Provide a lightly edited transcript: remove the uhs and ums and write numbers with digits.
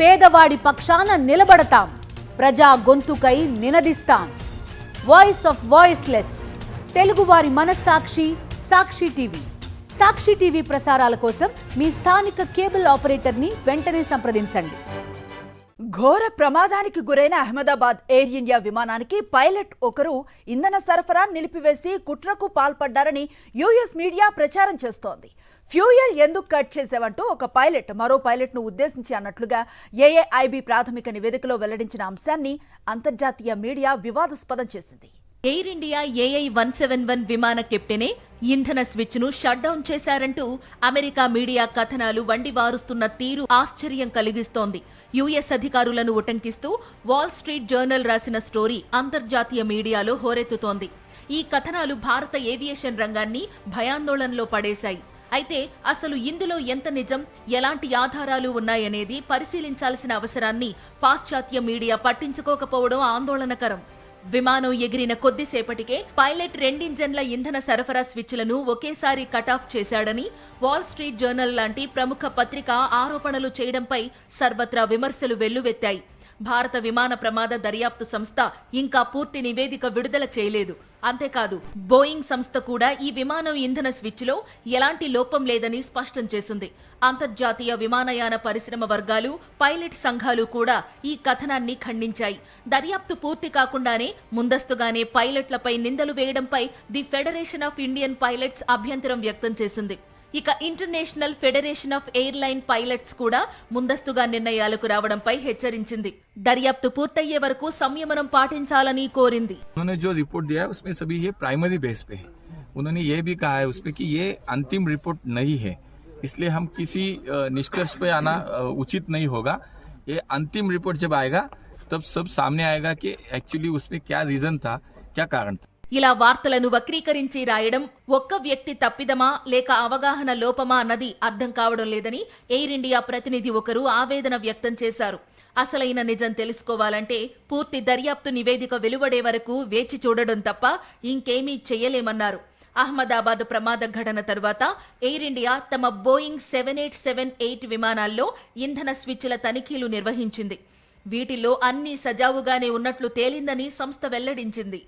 పేదవాడి పక్షాన నిలబడతాం, ప్రజా గొంతుకై నినదిస్తాం. వాయిస్ ఆఫ్ వాయిస్లెస్, తెలుగువారి మనస్సాక్షి సాక్షి టీవీ. సాక్షి టీవీ ప్రసారాల కోసం మీ స్థానిక కేబుల్ ఆపరేటర్ని వెంటనే సంప్రదించండి. ఘోర ప్రమాదానికి గురైన అహ్మదాబాద్ ఎయిర్ ఇండియా విమానానికి పైలట్ ఒకరు ఇంధన సరఫరా నిలిపివేసి కుట్రకు పాల్పడ్డారని యుఎస్ మీడియా ప్రచారం చేస్తోంది. ఫ్యూయల్ ఎందుకు కట్ చేసావంటూ ఒక పైలట్ మరో పైలట్ను ఉద్దేశించి అన్నట్లుగా ఏఏఐబి ప్రాథమిక నివేదికలో వెల్లడించిన అంశాన్ని అంతర్జాతీయ మీడియా వివాదాస్పదం చేసింది. ఎయిర్ ఇండియా AI-171 విమాన కెప్టెనే ఇంధన స్విచ్ ను షట్ డౌన్ చేశారంటూ అమెరికా మీడియా కథనాలు వండివారుస్తున్న తీరు ఆశ్చర్యం కలిగిస్తోంది. యుఎస్ అధికారులను ఉటంకిస్తూ వాల్ స్ట్రీట్ జర్నల్ రాసిన స్టోరీ అంతర్జాతీయ మీడియాలో హోరెత్తుతోంది. ఈ కథనాలు భారత ఏవియేషన్ రంగాన్ని భయాందోళనలో పడేశాయి. అయితే అసలు ఇందులో ఎంత నిజం, ఎలాంటి ఆధారాలు ఉన్నాయనేది పరిశీలించాల్సిన అవసరాన్ని పాశ్చాత్య మీడియా పట్టించుకోకపోవడం ఆందోళనకరం. విమానం ఎగిరిన కొద్దిసేపటికే పైలట్ రెండింజన్ల ఇంధన సరఫరా స్విచ్లను ఒకేసారి కటాఫ్ చేశాడని వాల్ స్ట్రీట్ జర్నల్ లాంటి ప్రముఖ పత్రిక ఆరోపణలు చేయడంపై సర్వత్రా విమర్శలు వెల్లువెత్తాయి. భారత విమాన ప్రమాద దర్యాప్తు సంస్థ ఇంకా పూర్తి నివేదిక విడుదల చేయలేదు. అంతేకాదు, బోయింగ్ సంస్థ కూడా ఈ విమానం ఇంధన స్విచ్లో ఎలాంటి లోపం లేదని స్పష్టం చేసింది. అంతర్జాతీయ విమానయాన పరిశ్రమ వర్గాలు, పైలట్ సంఘాలు కూడా ఈ కథనాన్ని ఖండించాయి. దర్యాప్తు పూర్తి కాకుండానే ముందస్తుగానే పైలట్లపై నిందలు వేయడంపై the federation of Indian pilots అభ్యంతరం వ్యక్తం చేసింది. ఇక international federation of airline pilots కూడా ముందస్తుగా నిర్ణయాలకు రావడంపై హెచ్చరించింది. దర్యాప్తు పూర్తయ్యే వరకు సంయమనం పాటించాలని కోరింది. उन्होंने जो रिपोर्ट दिया है उसमें सभी ये प्राइमरी बेस पे है. उन्होंने ये भी कहा है उसमें कि ये अंतिम रिपोर्ट नहीं है, इसलिए हम किसी निष्कर्ष पे आना उचित नहीं होगा. ये अंतिम रिपोर्ट जब आएगा तब सब सामने आएगा कि एक्चुअली उसमें क्या रीजन था, क्या कारण था. ఇలా వార్తలను వక్రీకరించి రాయడం ఒక్క వ్యక్తి తప్పిదమా లేక అవగాహన లోపమా అన్నది అర్థం కావడం లేదని ఎయిర్ ఇండియా ప్రతినిధి ఒకరు ఆవేదన వ్యక్తం చేశారు. అసలైన నిజం తెలుసుకోవాలంటే పూర్తి దర్యాప్తు నివేదిక వెలువడే వరకు వేచి చూడడం తప్ప ఇంకేమీ చెయ్యలేమన్నారు. అహ్మదాబాద్ ప్రమాద ఘటన తర్వాత ఎయిర్ ఇండియా తమ బోయింగ్ 7878 విమానాల్లో ఇంధన స్విచ్ల తనిఖీలు నిర్వహించింది. వీటిల్లో అన్ని సజావుగానే ఉన్నట్లు తేలిందని సంస్థ వెల్లడించింది.